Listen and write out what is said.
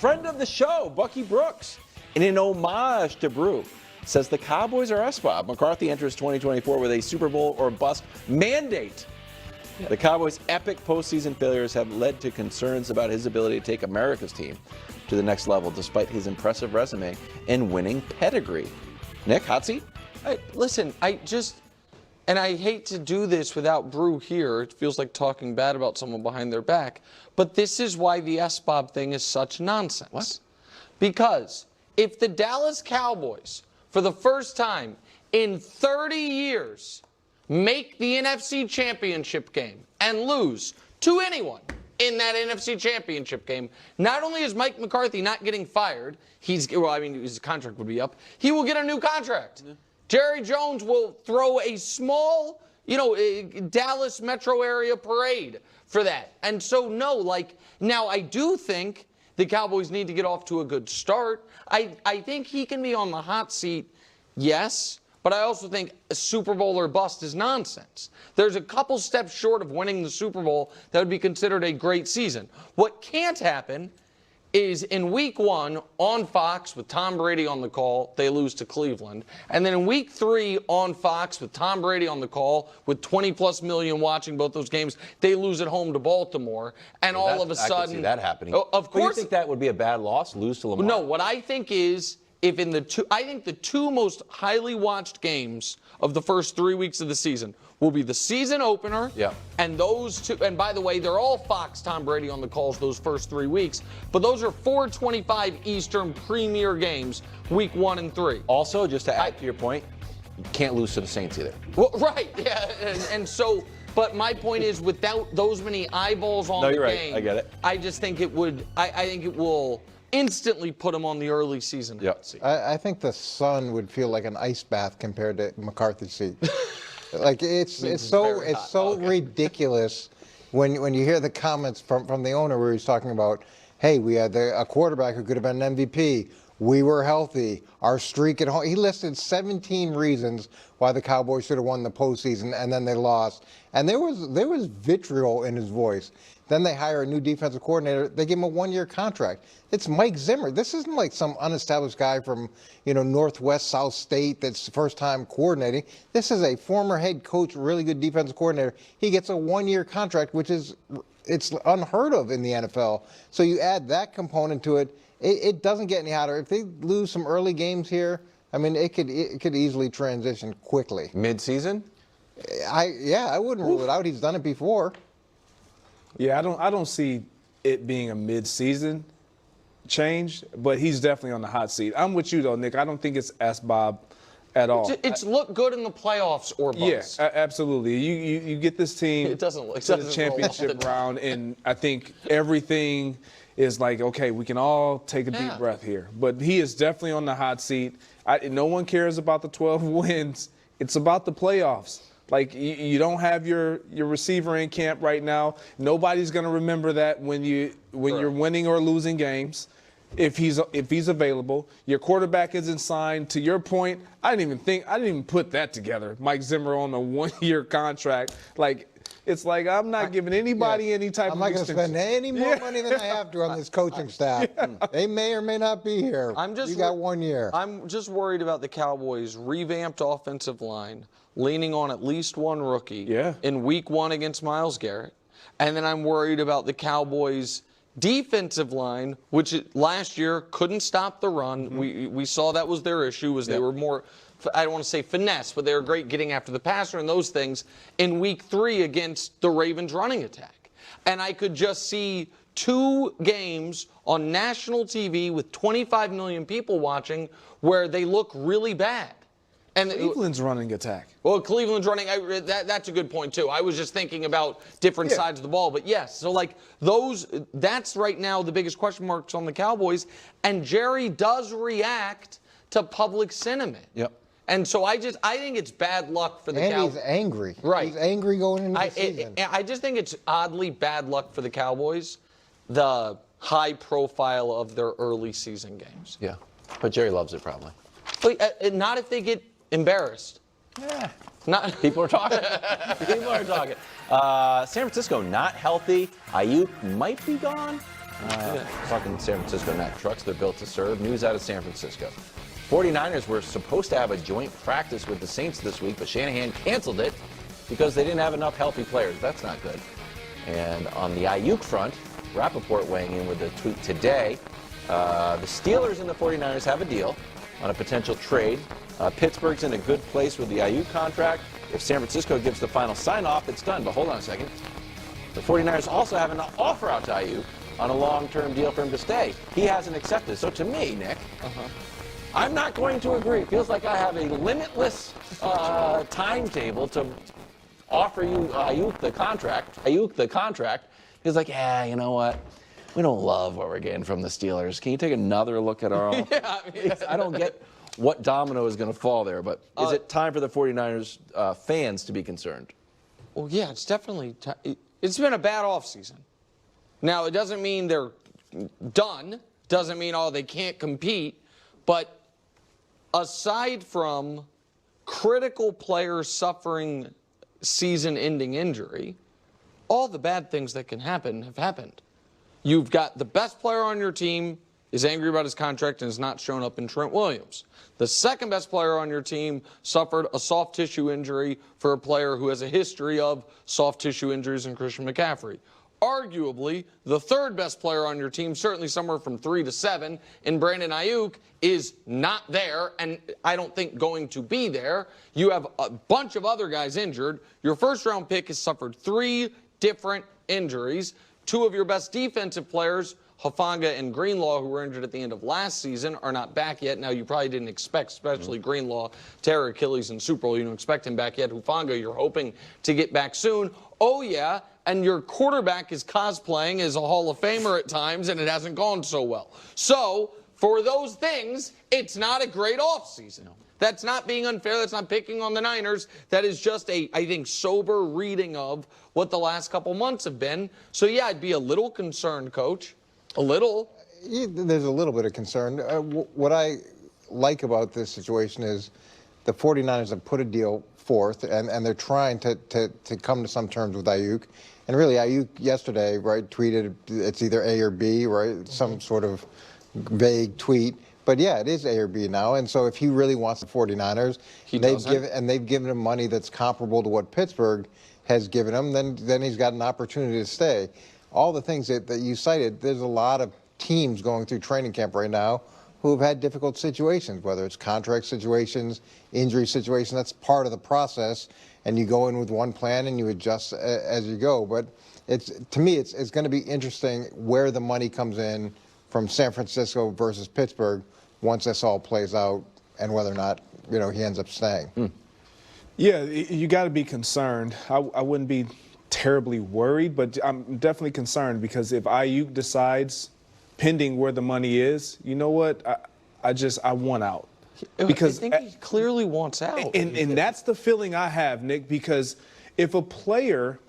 Friend of the show, Bucky Brooks, in an homage to Brew, says the Cowboys are SBOB. McCarthy enters 2024 with a Super Bowl or bust mandate. The Cowboys' epic postseason failures have led to concerns about his ability to take America's team to the next level, despite his impressive resume and winning pedigree. Nick, hot seat? Listen, and I hate to do this without Brew here. It feels like talking bad about someone behind their back. But this is why the SBOB thing is such nonsense. What? Because if the Dallas Cowboys, for the first time in 30 years, make the NFC Championship game and lose to anyone in that NFC Championship game, not only is Mike McCarthy not getting fired, his contract would be up, he will get a new contract. Yeah. Jerry Jones will throw a small, Dallas metro area parade for that. And so, now I do think the Cowboys need to get off to a good start. I think he can be on the hot seat, yes, but I also think a Super Bowl or bust is nonsense. There's a couple steps short of winning the Super Bowl that would be considered a great season. What can't happen is in week 1 on Fox with Tom Brady on the call, they lose to Cleveland. And then in week 3 on Fox with Tom Brady on the call with 20+ million watching both those games, they lose at home to Baltimore. And all of a sudden, I can see that happening. Of course. But you think that would be a bad loss, lose to Lamar? No, what I think is I think the two most highly watched games of the first 3 weeks of the season will be the season opener. Yeah. And those two, and by the way, they're all Fox Tom Brady on the calls those first 3 weeks, but those are 4:25 Eastern premier games, week 1 and 3. Also, just to add to your point, you can't lose to the Saints either. Well, right, yeah, and so, but my point is, without those many eyeballs on the game, right. I get it. I just think it would, I think it will instantly put them on the early season hot seat. I think the sun would feel like an ice bath compared to McCarthy's seat. Like it's so ridiculous when you hear the comments from the owner where he's talking about, hey, we had a quarterback who could have been an MVP. We were healthy. Our streak at home. He listed 17 reasons why the Cowboys should have won the postseason, and then they lost. And there was vitriol in his voice. Then they hire a new defensive coordinator. They give him a 1-year contract. It's Mike Zimmer. This isn't like some unestablished guy from, Northwest South State that's first time coordinating. This is a former head coach, really good defensive coordinator. He gets a 1-year contract, which it's unheard of in the NFL. So you add that component to it. It doesn't get any hotter. If they lose some early games here, I mean, it could easily transition quickly. Mid-season? I wouldn't rule it out. He's done it before. Yeah, I don't see it being a mid-season change, but he's definitely on the hot seat. I'm with you though, Nick. I don't think it's SBOB at all. It's look good in the playoffs or bust. Yeah, absolutely. You get this team it doesn't look to the championship round, and I think everything is like, okay, we can all take a deep breath here. But he is definitely on the hot seat. No one cares about the 12 wins. It's about the playoffs. Like, you don't have your receiver in camp right now. Nobody's going to remember that when you're winning or losing games. If he's available, your quarterback isn't signed. To your point, I didn't even put that together. Mike Zimmer on a 1-year contract. Like, it's like I'm not giving anybody any type of. I'm not going to spend any more money than I have to on this coaching staff. They may or may not be here. You got 1 year. I'm just worried about the Cowboys' revamped offensive line, leaning on at least one rookie in week 1 against Myles Garrett. And then I'm worried about the Cowboys' defensive line, which last year couldn't stop the run. We saw that was their issue, was they were more, I don't want to say finesse, but they were great getting after the passer and those things in week 3 against the Ravens running attack. And I could just see 2 games on national TV with 25 million people watching where they look really bad. And Cleveland's running attack. Well, Cleveland's running. That's a good point, too. I was just thinking about different sides of the ball. But, yes, so, like, that's right now the biggest question marks on the Cowboys. And Jerry does react to public sentiment. Yep. And so I think it's bad luck for the Cowboys. And he's angry. Right. He's angry going into the season. I just think it's oddly bad luck for the Cowboys, the high profile of their early season games. Yeah. But Jerry loves it probably. But not if they get embarrassed. Yeah. People are talking. People are talking. San Francisco not healthy. Ayuk might be gone. Talking San Francisco Mack trucks, they're built to serve. News out of San Francisco. 49ers were supposed to have a joint practice with the Saints this week, but Shanahan canceled it because they didn't have enough healthy players. That's not good. And on the Ayuk front, Rappaport weighing in with a tweet today. The Steelers and the 49ers have a deal on a potential trade. Pittsburgh's in a good place with the Ayuk contract. If San Francisco gives the final sign-off, it's done. But hold on a second. The 49ers also have an offer out to Ayuk on a long-term deal for him to stay. He hasn't accepted. So to me, Nick, I'm not going to agree. It feels like I have a limitless timetable to offer you Ayuk the contract. He's like, yeah, you know what? We don't love what we're getting from the Steelers. Can you take another look at our I don't get what domino is going to fall there, but is it time for the 49ers fans to be concerned? Well, yeah, it's definitely it's been a bad offseason. Now, it doesn't mean they're done. Doesn't mean, they can't compete. But aside from critical players suffering season-ending injury, all the bad things that can happen have happened. You've got the best player on your team is angry about his contract and has not shown up in Trent Williams. The second best player on your team suffered a soft tissue injury for a player who has a history of soft tissue injuries in Christian McCaffrey. Arguably, the third best player on your team, certainly somewhere from 3 to 7, in Brandon Ayuk, is not there and I don't think going to be there. You have a bunch of other guys injured. Your first-round pick has suffered 3 different injuries. 2 of your best defensive players, Hufanga and Greenlaw, who were injured at the end of last season, are not back yet. Now, you probably didn't expect, especially Greenlaw, tear Achilles in Super Bowl. You don't expect him back yet. Hufanga, you're hoping to get back soon. Oh, yeah, and your quarterback is cosplaying as a Hall of Famer at times, and it hasn't gone so well. So, for those things, it's not a great offseason. That's not being unfair. That's not picking on the Niners. That is just I think, sober reading of what the last couple months have been. So, yeah, I'd be a little concerned, Coach. A little. Yeah, there's a little bit of concern. What I like about this situation is the 49ers have put a deal forth, and they're trying to come to some terms with Ayuk. And really, Ayuk yesterday, right, tweeted it's either A or B, right, some sort of vague tweet. But, yeah, it is A or B now. And so if he really wants the 49ers, they've given him money that's comparable to what Pittsburgh has given him, then he's got an opportunity to stay. All the things that you cited, there's a lot of teams going through training camp right now who have had difficult situations, whether it's contract situations, injury situations. That's part of the process, and you go in with one plan and you adjust as you go. But to me, it's going to be interesting where the money comes in from San Francisco versus Pittsburgh once this all plays out and whether or not he ends up staying. Yeah, you got to be concerned. I wouldn't be terribly worried, but I'm definitely concerned because if Ayuk decides, pending where the money is, you know what? I want out. Because I think he clearly wants out. And that's the feeling I have, Nick, because if a player